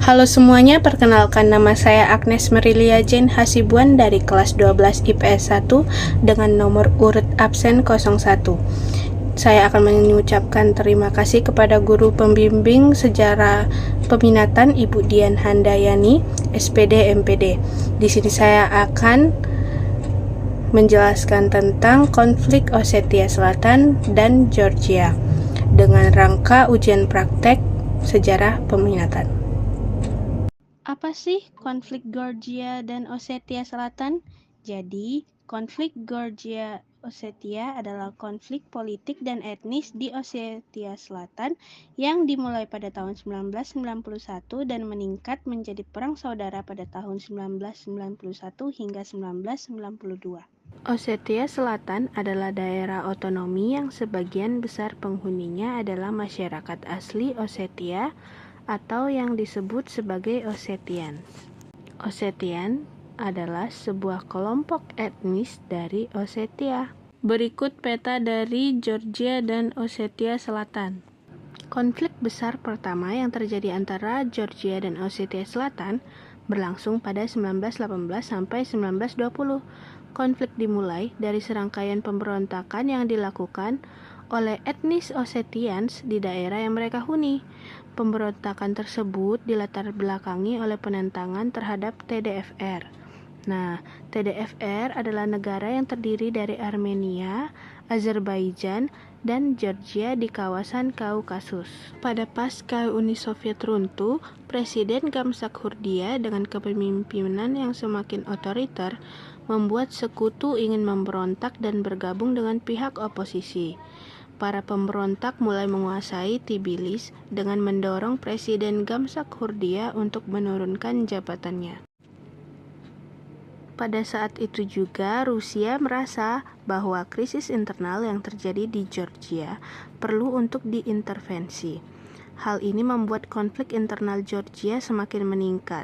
Halo semuanya, perkenalkan nama saya Agnes Merilia Jane Hasibuan dari kelas 12 IPS 1 dengan nomor urut absen 01. Saya akan mengucapkan terima kasih kepada guru pembimbing sejarah peminatan Ibu Dian Handayani, SPD MPD. Di sini saya akan menjelaskan tentang konflik Osetia Selatan dan Georgia dengan rangka ujian praktek sejarah peminatan. Apa sih konflik Georgia dan Osetia Selatan? Jadi, konflik Georgia-Osetia adalah konflik politik dan etnis di Osetia Selatan yang dimulai pada tahun 1991 dan meningkat menjadi perang saudara pada tahun 1991 hingga 1992. Osetia Selatan adalah daerah otonomi yang sebagian besar penghuninya adalah masyarakat asli Osetia atau yang disebut sebagai Ossetians. Ossetian adalah sebuah kelompok etnis dari Ossetia. Berikut peta dari Georgia dan Osetia Selatan. Konflik besar pertama yang terjadi antara Georgia dan Osetia Selatan berlangsung pada 1918 sampai 1920. Konflik dimulai dari serangkaian pemberontakan yang dilakukan oleh etnis Ossetians di daerah yang mereka huni. Pemberontakan tersebut dilatar belakangi oleh penentangan terhadap TDFR. Nah, TDFR adalah negara yang terdiri dari Armenia, Azerbaijan, dan Georgia di kawasan Kaukasus. Pada pasca Uni Soviet runtuh, Presiden Gamzat Hurdia dengan kepemimpinan yang semakin otoriter membuat sekutu ingin memberontak dan bergabung dengan pihak oposisi. Para pemberontak mulai menguasai Tbilisi dengan mendorong Presiden Gamzat Hurdia untuk menurunkan jabatannya. Pada saat itu juga Rusia merasa bahwa krisis internal yang terjadi di Georgia perlu untuk diintervensi. Hal ini membuat konflik internal Georgia semakin meningkat.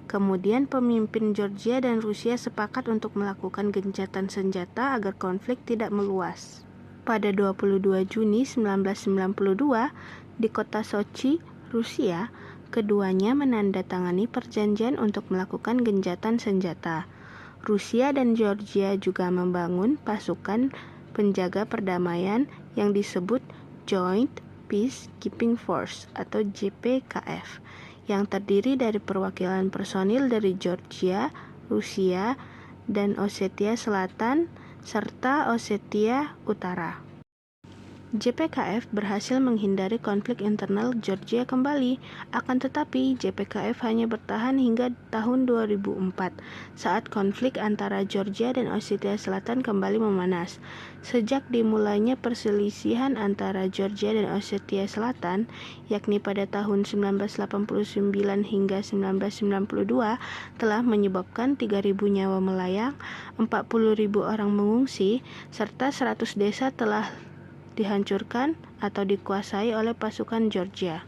Kemudian pemimpin Georgia dan Rusia sepakat untuk melakukan gencatan senjata agar konflik tidak meluas. Pada 22 Juni 1992, di kota Sochi, Rusia, keduanya menandatangani perjanjian untuk melakukan gencatan senjata. Rusia dan Georgia juga membangun pasukan penjaga perdamaian yang disebut Joint Peacekeeping Force atau JPKF, yang terdiri dari perwakilan personil dari Georgia, Rusia, dan Osetia Selatan, serta Osetia Utara. JPKF berhasil menghindari konflik internal Georgia kembali, akan tetapi JPKF hanya bertahan hingga tahun 2004 saat konflik antara Georgia dan Osetia Selatan kembali memanas. Sejak dimulainya perselisihan antara Georgia dan Osetia Selatan, yakni pada tahun 1989 hingga 1992, telah menyebabkan 3.000 nyawa melayang, 40.000 orang mengungsi, serta 100 desa telah dihancurkan atau dikuasai oleh pasukan Georgia.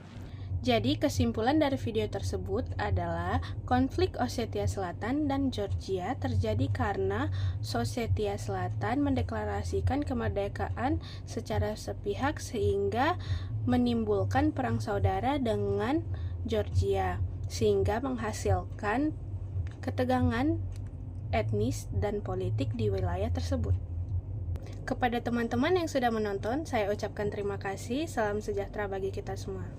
Jadi kesimpulan dari video tersebut adalah konflik Osetia Selatan dan Georgia terjadi karena Osetia Selatan mendeklarasikan kemerdekaan secara sepihak sehingga menimbulkan perang saudara dengan Georgia, sehingga menghasilkan ketegangan etnis dan politik di wilayah tersebut. Kepada teman-teman yang sudah menonton, saya ucapkan terima kasih. Salam sejahtera bagi kita semua.